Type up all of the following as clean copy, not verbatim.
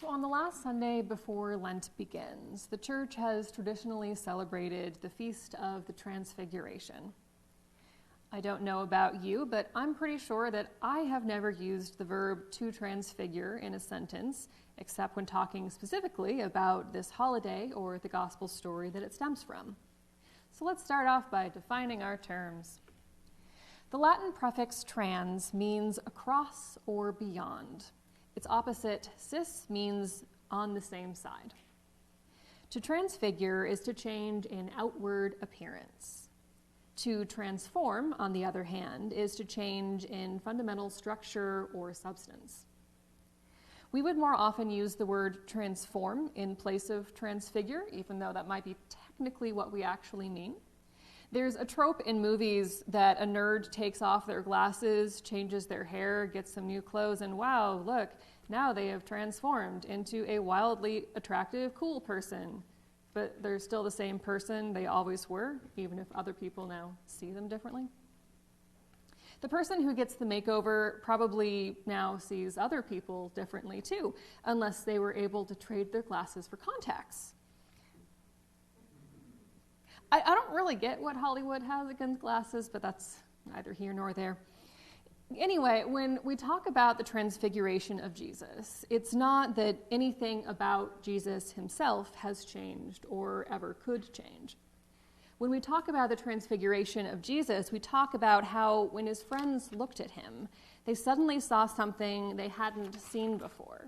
So on the last Sunday before Lent begins, the church has traditionally celebrated the Feast of the Transfiguration. I don't know about you, but I'm pretty sure that I have never used the verb to transfigure in a sentence, except when talking specifically about this holiday or the gospel story that it stems from. So let's start off by defining our terms. The Latin prefix trans means across or beyond. Its opposite, cis, means on the same side. To transfigure is to change in outward appearance. To transform, on the other hand, is to change in fundamental structure or substance. We would more often use the word transform in place of transfigure, even though that might be technically what we actually mean. There's a trope in movies that a nerd takes off their glasses, changes their hair, gets some new clothes, and wow, look, now they have transformed into a wildly attractive, cool person. But they're still the same person they always were, even if other people now see them differently. The person who gets the makeover probably now sees other people differently too, unless they were able to trade their glasses for contacts. I don't really get what Hollywood has against glasses, but that's neither here nor there. Anyway, when we talk about the transfiguration of Jesus, it's not that anything about Jesus himself has changed or ever could change. When we talk about the transfiguration of Jesus, we talk about how when his friends looked at him, they suddenly saw something they hadn't seen before,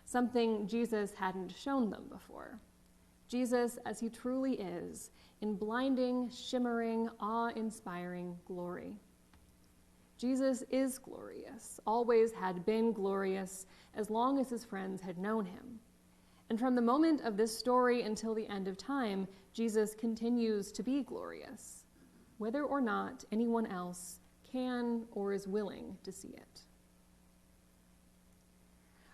something Jesus hadn't shown them before. Jesus, as he truly is, in blinding, shimmering, awe-inspiring glory. Jesus is glorious, always had been glorious, as long as his friends had known him. And from the moment of this story until the end of time, Jesus continues to be glorious, whether or not anyone else can or is willing to see it.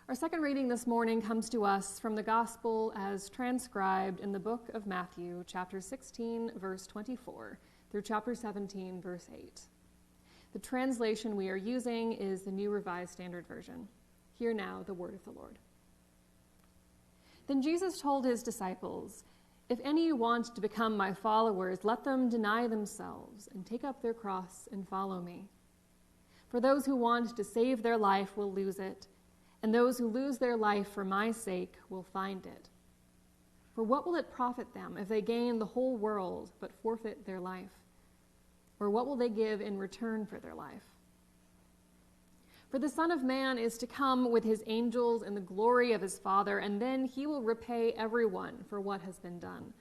Our second reading this morning comes to us from the Gospel as transcribed in the book of Matthew, chapter 16, verse 24, through chapter 17, verse 8. The translation we are using is the New Revised Standard Version. Hear now the word of the Lord. Then Jesus told his disciples, "If any want to become my followers, let them deny themselves and take up their cross and follow me. For those who want to save their life will lose it, and those who lose their life for my sake will find it. For what will it profit them if they gain the whole world but forfeit their life? Or what will they give in return for their life? For the Son of Man is to come with his angels in the glory of his Father, and then he will repay everyone for what has been done.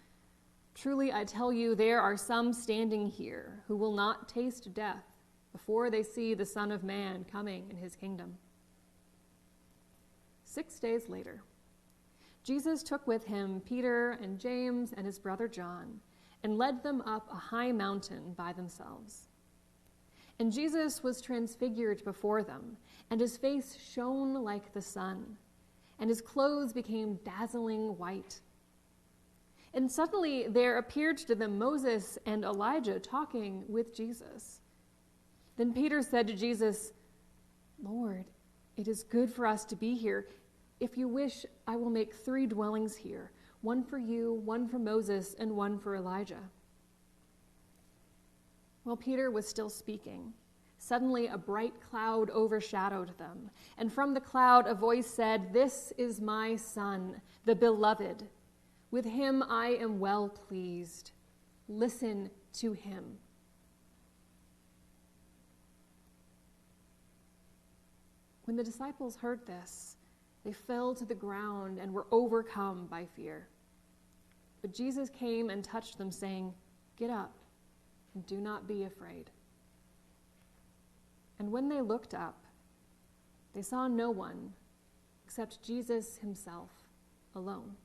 Truly, I tell you, there are some standing here who will not taste death before they see the Son of Man coming in his kingdom." 6 days later, Jesus took with him Peter and James and his brother John, and led them up a high mountain by themselves. And Jesus was transfigured before them, and his face shone like the sun, and his clothes became dazzling white. And suddenly there appeared to them Moses and Elijah talking with Jesus. Then Peter said to Jesus, "Lord, it is good for us to be here. If you wish, I will make 3 dwellings here, one for you, one for Moses, and one for Elijah." While Peter was still speaking, suddenly a bright cloud overshadowed them, and from the cloud a voice said, "This is my Son, the beloved. With him I am well pleased. Listen to him." When the disciples heard this, they fell to the ground and were overcome by fear. But Jesus came and touched them, saying, "Get up and do not be afraid." And when they looked up, they saw no one except Jesus himself alone.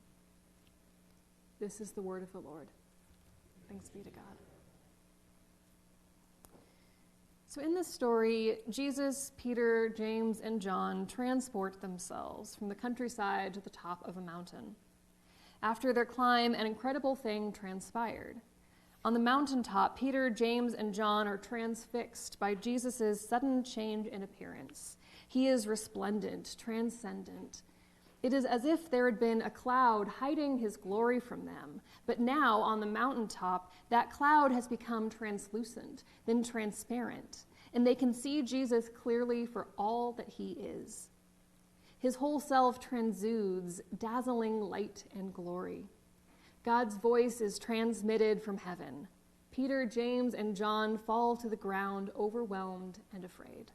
This is the word of the Lord. Thanks be to God. So in this story, Jesus, Peter, James, and John transport themselves from the countryside to the top of a mountain. After their climb, an incredible thing transpired. On the mountaintop, Peter, James, and John are transfixed by Jesus' sudden change in appearance. He is resplendent, transcendent. It is as if there had been a cloud hiding his glory from them, but now on the mountaintop, that cloud has become translucent, then transparent, and they can see Jesus clearly for all that he is. His whole self transudes dazzling light and glory. God's voice is transmitted from heaven. Peter, James, and John fall to the ground, overwhelmed and afraid.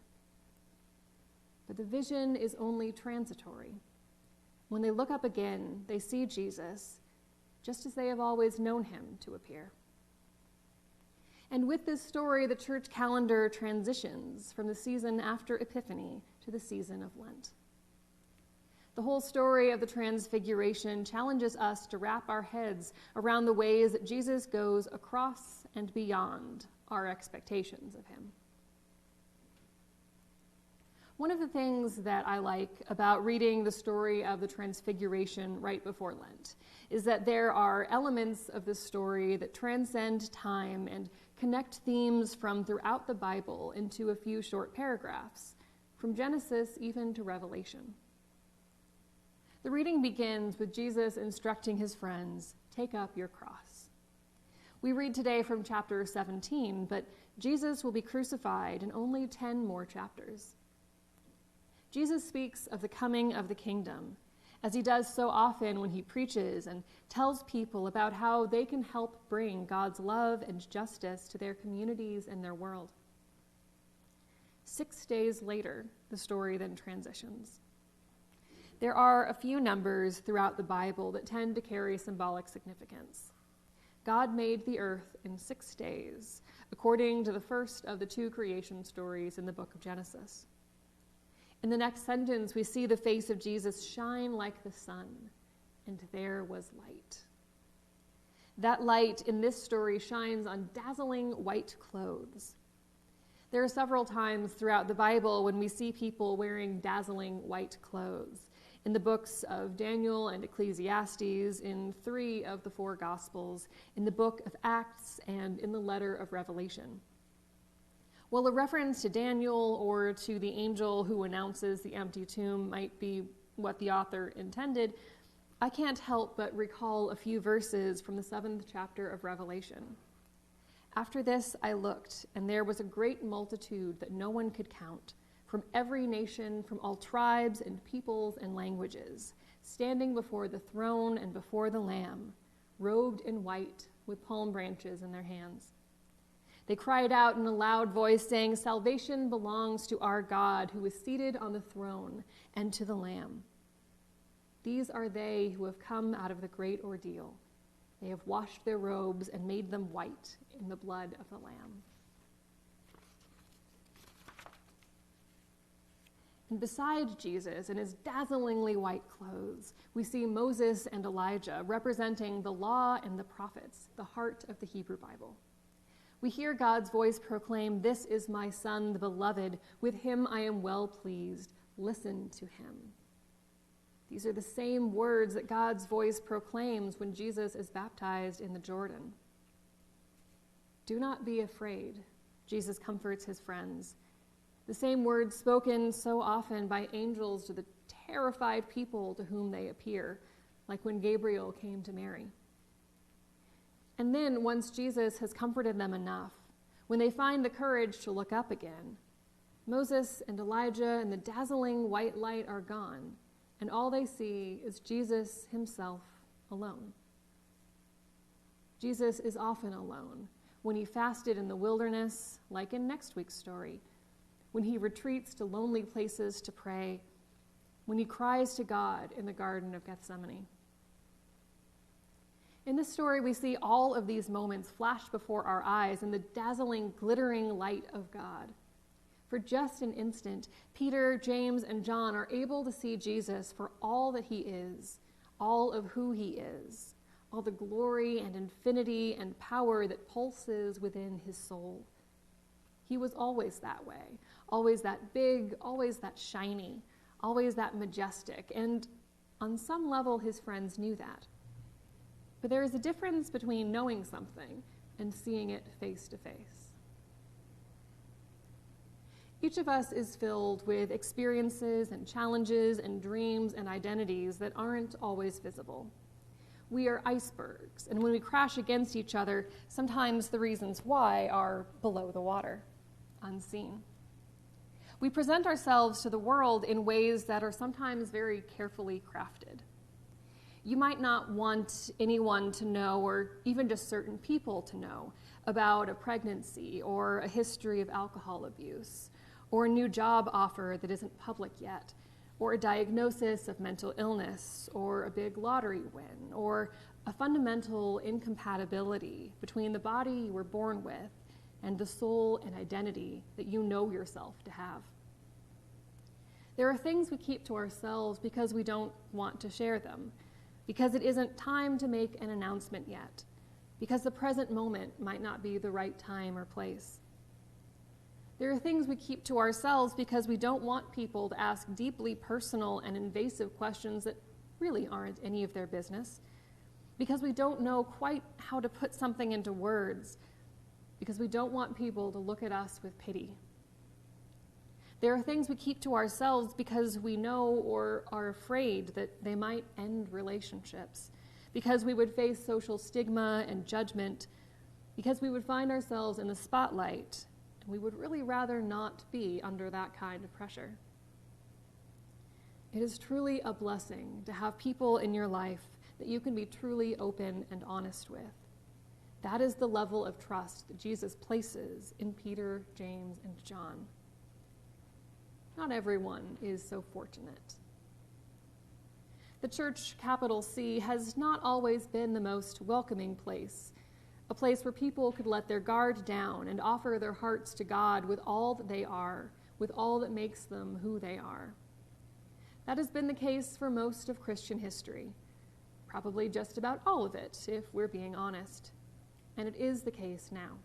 But the vision is only transitory. When they look up again, they see Jesus, just as they have always known him to appear. And with this story, the church calendar transitions from the season after Epiphany to the season of Lent. The whole story of the Transfiguration challenges us to wrap our heads around the ways that Jesus goes across and beyond our expectations of him. One of the things that I like about reading the story of the Transfiguration right before Lent is that there are elements of the story that transcend time and connect themes from throughout the Bible into a few short paragraphs, from Genesis even to Revelation. The reading begins with Jesus instructing his friends, "Take up your cross." We read today from chapter 17, but Jesus will be crucified in only 10 more chapters. Jesus speaks of the coming of the kingdom, as he does so often when he preaches and tells people about how they can help bring God's love and justice to their communities and their world. 6 days later, the story then transitions. There are a few numbers throughout the Bible that tend to carry symbolic significance. God made the earth in 6 days, according to the first of the 2 creation stories in the book of Genesis. In the next sentence, we see the face of Jesus shine like the sun, and there was light. That light in this story shines on dazzling white clothes. There are several times throughout the Bible when we see people wearing dazzling white clothes. In the books of Daniel and Ecclesiastes, in 3 of the 4 Gospels, in the book of Acts, and in the letter of Revelation. While a reference to Daniel or to the angel who announces the empty tomb might be what the author intended, I can't help but recall a few verses from the 7th chapter of Revelation. "After this I looked, and there was a great multitude that no one could count, from every nation, from all tribes and peoples and languages, standing before the throne and before the Lamb, robed in white, with palm branches in their hands. They cried out in a loud voice, saying, 'Salvation belongs to our God, who is seated on the throne, and to the Lamb.' These are they who have come out of the great ordeal. They have washed their robes and made them white in the blood of the Lamb." And beside Jesus in his dazzlingly white clothes, we see Moses and Elijah representing the law and the prophets, the heart of the Hebrew Bible. We hear God's voice proclaim, "This is my son, the beloved. With him I am well pleased. Listen to him." These are the same words that God's voice proclaims when Jesus is baptized in the Jordan. "Do not be afraid," Jesus comforts his friends. The same words spoken so often by angels to the terrified people to whom they appear, like when Gabriel came to Mary. And then, once Jesus has comforted them enough, when they find the courage to look up again, Moses and Elijah and the dazzling white light are gone, and all they see is Jesus himself alone. Jesus is often alone, when he fasted in the wilderness, like in next week's story, when he retreats to lonely places to pray, when he cries to God in the Garden of Gethsemane. In this story, we see all of these moments flash before our eyes in the dazzling, glittering light of God. For just an instant, Peter, James, and John are able to see Jesus for all that he is, all of who he is, all the glory and infinity and power that pulses within his soul. He was always that way, always that big, always that shiny, always that majestic, and on some level his friends knew that. But there is a difference between knowing something and seeing it face to face. Each of us is filled with experiences and challenges and dreams and identities that aren't always visible. We are icebergs, and when we crash against each other, sometimes the reasons why are below the water, unseen. We present ourselves to the world in ways that are sometimes very carefully crafted. You might not want anyone to know, or even just certain people to know, about a pregnancy or a history of alcohol abuse, or a new job offer that isn't public yet, or a diagnosis of mental illness, or a big lottery win, or a fundamental incompatibility between the body you were born with and the soul and identity that you know yourself to have. There are things we keep to ourselves because we don't want to share them, because it isn't time to make an announcement yet, because the present moment might not be the right time or place. There are things we keep to ourselves because we don't want people to ask deeply personal and invasive questions that really aren't any of their business, because we don't know quite how to put something into words, because we don't want people to look at us with pity. There are things we keep to ourselves because we know or are afraid that they might end relationships, because we would face social stigma and judgment, because we would find ourselves in the spotlight, and we would really rather not be under that kind of pressure. It is truly a blessing to have people in your life that you can be truly open and honest with. That is the level of trust that Jesus places in Peter, James, and John. Not everyone is so fortunate. The church, capital C, has not always been the most welcoming place, a place where people could let their guard down and offer their hearts to God with all that they are, with all that makes them who they are. That has been the case for most of Christian history, probably just about all of it, if we're being honest. And it is the case now.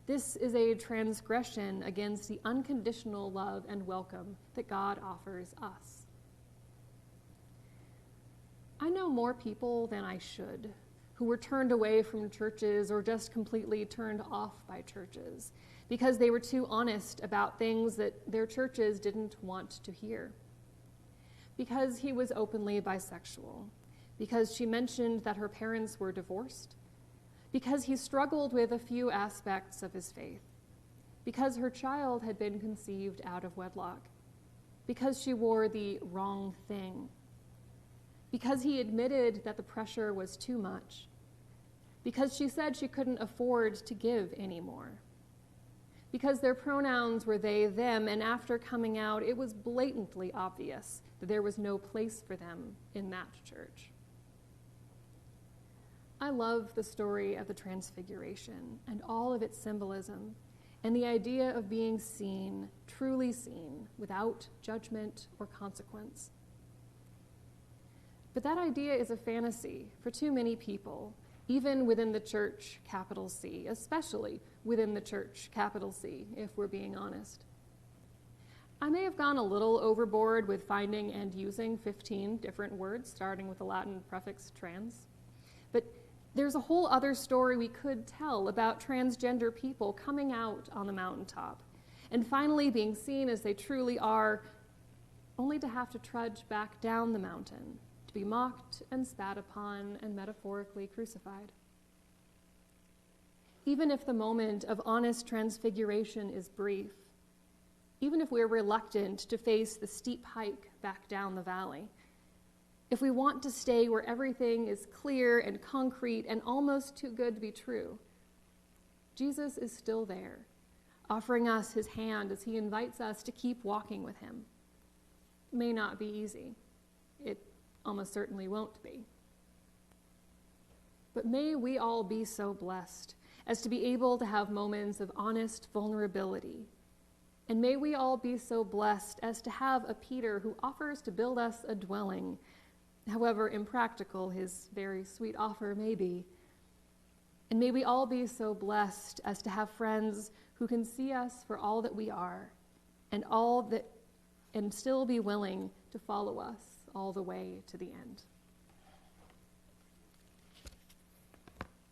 This is a transgression against the unconditional love and welcome that God offers us. I know more people than I should who were turned away from churches or just completely turned off by churches because they were too honest about things that their churches didn't want to hear. Because he was openly bisexual, because she mentioned that her parents were divorced, because he struggled with a few aspects of his faith, because her child had been conceived out of wedlock, because she wore the wrong thing, because he admitted that the pressure was too much, because she said she couldn't afford to give anymore, because their pronouns were they, them, and after coming out, it was blatantly obvious that there was no place for them in that church. I love the story of the Transfiguration and all of its symbolism and the idea of being seen, truly seen, without judgment or consequence. But that idea is a fantasy for too many people, even within the church, capital C, especially within the church, capital C, if we're being honest. I may have gone a little overboard with finding and using 15 different words, starting with the Latin prefix trans, but there's a whole other story we could tell about transgender people coming out on the mountaintop and finally being seen as they truly are, only to have to trudge back down the mountain, to be mocked and spat upon and metaphorically crucified. Even if the moment of honest transfiguration is brief, even if we're reluctant to face the steep hike back down the valley, if we want to stay where everything is clear and concrete and almost too good to be true, Jesus is still there, offering us his hand as he invites us to keep walking with him. It may not be easy. It almost certainly won't be. But may we all be so blessed as to be able to have moments of honest vulnerability. And may we all be so blessed as to have a Peter who offers to build us a dwelling, however impractical his very sweet offer may be. And may we all be so blessed as to have friends who can see us for all that we are and still be willing to follow us all the way to the end.